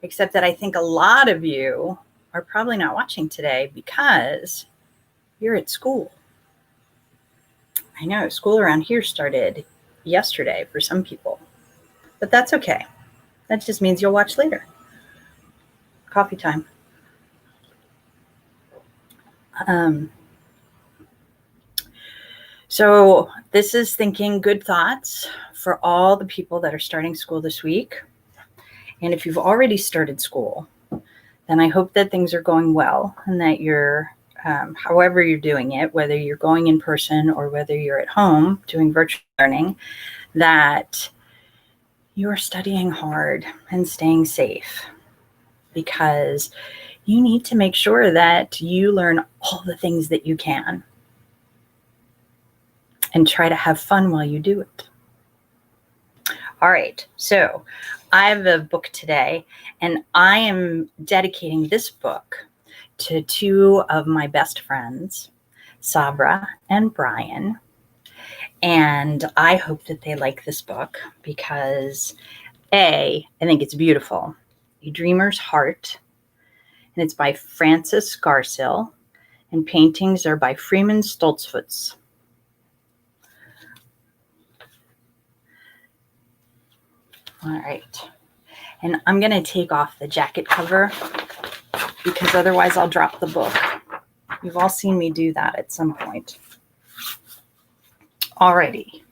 except that I think a lot of you are probably not watching today because you're at school. I know school around here started yesterday for some people, but that's okay. That just means you'll watch later. Coffee time. So this is thinking good thoughts for all the people that are starting school this week. And if you've already started school, then I hope that things are going well and that you're, however you're doing it, whether you're going in person or whether you're at home doing virtual learning, that you're studying hard and staying safe, because you need to make sure that you learn all the things that you can and try to have fun while you do it. All right, so I have a book today, and I am dedicating this book to two of my best friends, Sabra and Brian. And I hope that they like this book because I think it's beautiful. A Dreamer's Heart, and it's by Frances Garsill, and paintings are by Freeman Stoltzfus. All right, and I'm going to take off the jacket cover because otherwise I'll drop the book. You've all seen me do that at some point. Alrighty.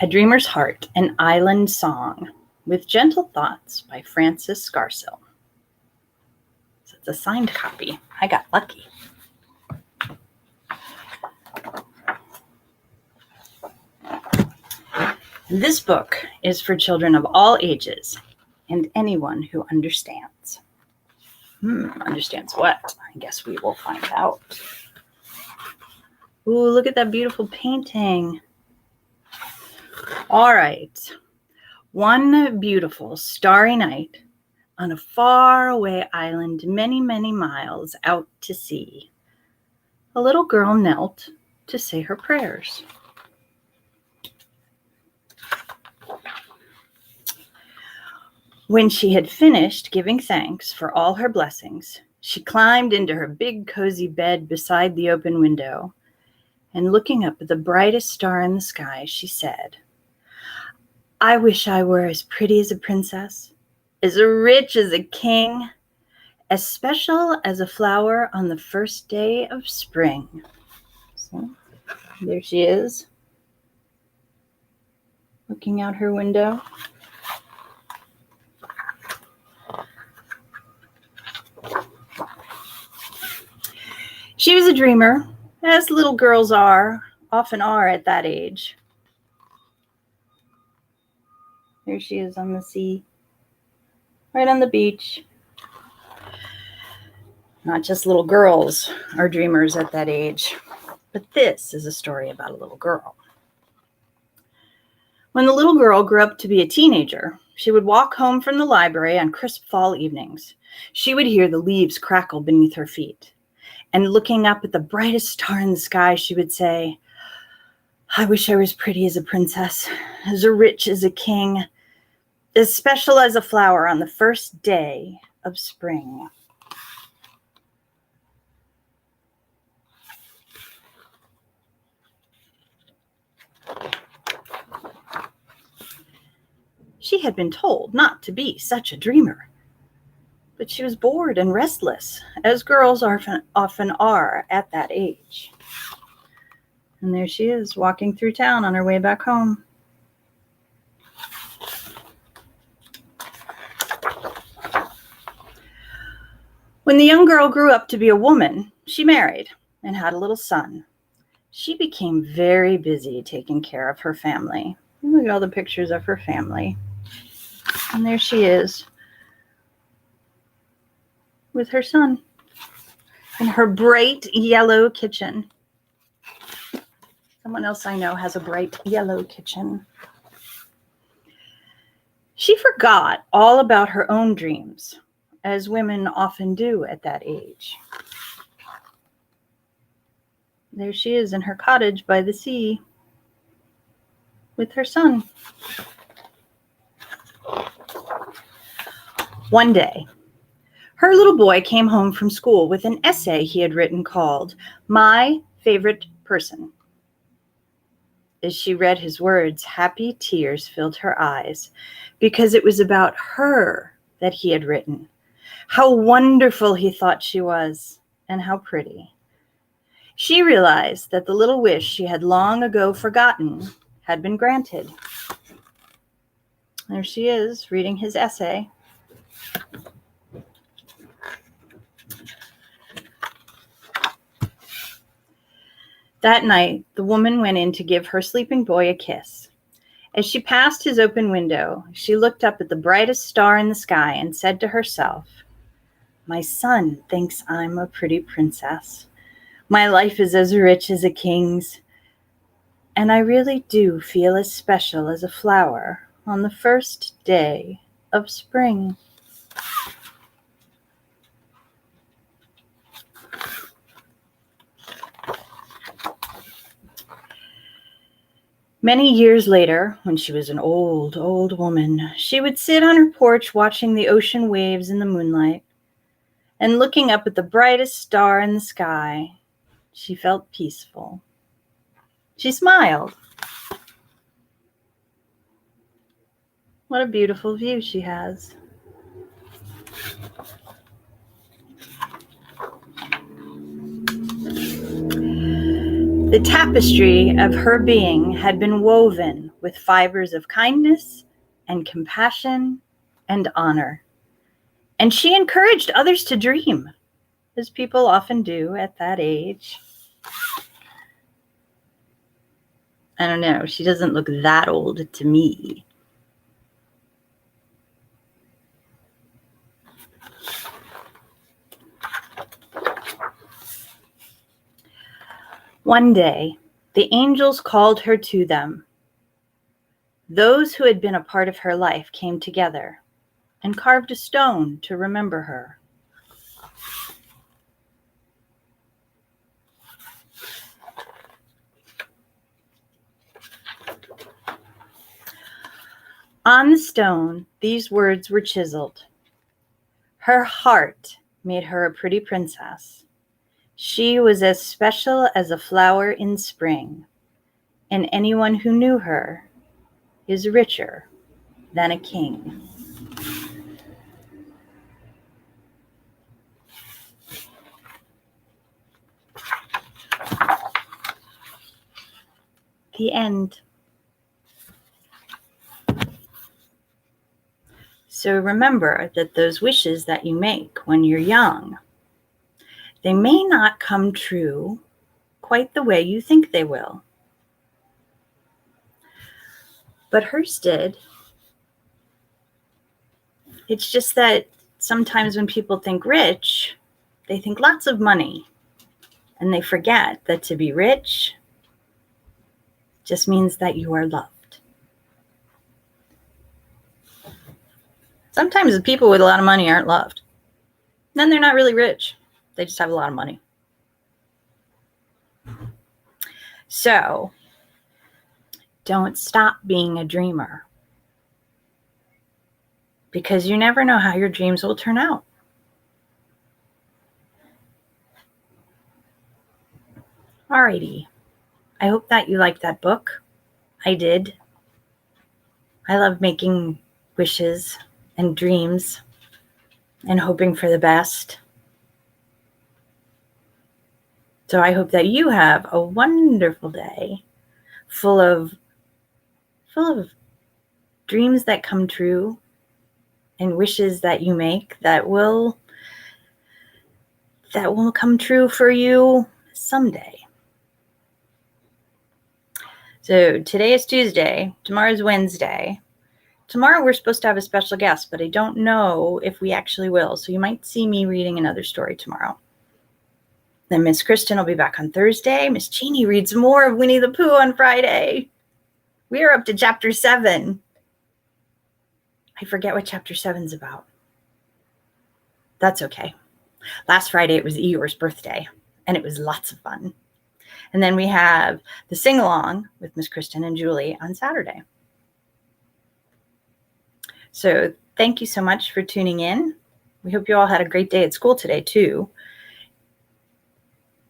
A Dreamer's Heart, an Island Song with Gentle Thoughts by Frances Garsill. So it's a signed copy. I got lucky. This book is for children of all ages and anyone who understands. Understands what? I guess we will find out. Ooh, look at that beautiful painting. All right. One beautiful starry night on a faraway island many, many miles out to sea, a little girl knelt to say her prayers. When she had finished giving thanks for all her blessings, she climbed into her big cozy bed beside the open window, and looking up at the brightest star in the sky, she said, "I wish I were as pretty as a princess, as rich as a king, as special as a flower on the first day of spring." So there she is, looking out her window. She was a dreamer, as little girls often are at that age. There she is on the sea, right on the beach. Not just little girls are dreamers at that age, but this is a story about a little girl. When the little girl grew up to be a teenager, she would walk home from the library on crisp fall evenings. She would hear the leaves crackle beneath her feet. And looking up at the brightest star in the sky, she would say, "I wish I was pretty as a princess, as rich as a king, as special as a flower on the first day of spring." She had been told not to be such a dreamer, but she was bored and restless, as girls often are at that age. And there she is, walking through town on her way back home. When the young girl grew up to be a woman, she married and had a little son. She became very busy taking care of her family. Look at all the pictures of her family. And there she is with her son in her bright yellow kitchen. Someone else I know has a bright yellow kitchen. She forgot all about her own dreams, as women often do at that age. There she is in her cottage by the sea. with her son. One day, her little boy came home from school with an essay he had written called My Favorite Person. As she read his words, happy tears filled her eyes because it was about her that he had written. How wonderful he thought she was, and how pretty. She realized that the little wish she had long ago forgotten had been granted. There she is, reading his essay. That night, the woman went in to give her sleeping boy a kiss. As she passed his open window, she looked up at the brightest star in the sky and said to herself, "My son thinks I'm a pretty princess. My life is as rich as a king's, and I really do feel as special as a flower on the first day of spring." Many years later, when she was an old, old woman, she would sit on her porch watching the ocean waves in the moonlight, and looking up at the brightest star in the sky, she felt peaceful. She smiled. What a beautiful view she has. The tapestry of her being had been woven with fibers of kindness and compassion and honor. And she encouraged others to dream, as people often do at that age. I don't know, she doesn't look that old to me. One day, the angels called her to them. Those who had been a part of her life came together and carved a stone to remember her. On the stone, these words were chiseled. Her heart made her a pretty princess. She was as special as a flower in spring, and anyone who knew her is richer than a king. The end. So remember that those wishes that you make when you're young, they may not come true quite the way you think they will. But hers did. It's just that sometimes when people think rich, they think lots of money, and they forget that to be rich just means that you are loved. Sometimes the people with a lot of money aren't loved. Then they're not really rich. They just have a lot of money. So, don't stop being a dreamer, because you never know how your dreams will turn out. Alrighty. I hope that you liked that book. I did. I love making wishes and dreams and hoping for the best. So I hope that you have a wonderful day full of dreams that come true and wishes that you make that will come true for you someday. So today is Tuesday, tomorrow is Wednesday. Tomorrow we're supposed to have a special guest, but I don't know if we actually will. So you might see me reading another story tomorrow. Then Miss Kristen will be back on Thursday. Miss Jeannie reads more of Winnie the Pooh on Friday. We are up to chapter 7. I forget what chapter 7 is about. That's okay. Last Friday it was Eeyore's birthday, and it was lots of fun. And then we have the sing-along with Miss Kristen and Julie on Saturday. So thank you so much for tuning in. We hope you all had a great day at school today, too.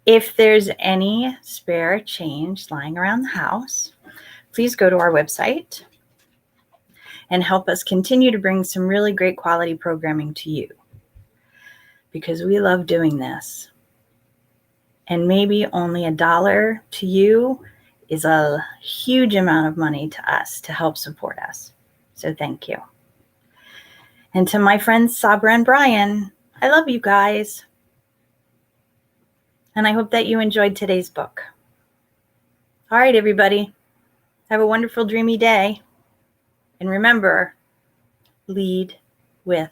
If there's any spare change lying around the house, please go to our website and help us continue to bring some really great quality programming to you, because we love doing this. And maybe only $1 to you is a huge amount of money to us to help support us. So thank you. And to my friends Sabra and Brian, I love you guys. And I hope that you enjoyed today's book. All right, everybody. Have a wonderful, dreamy day. And remember, lead with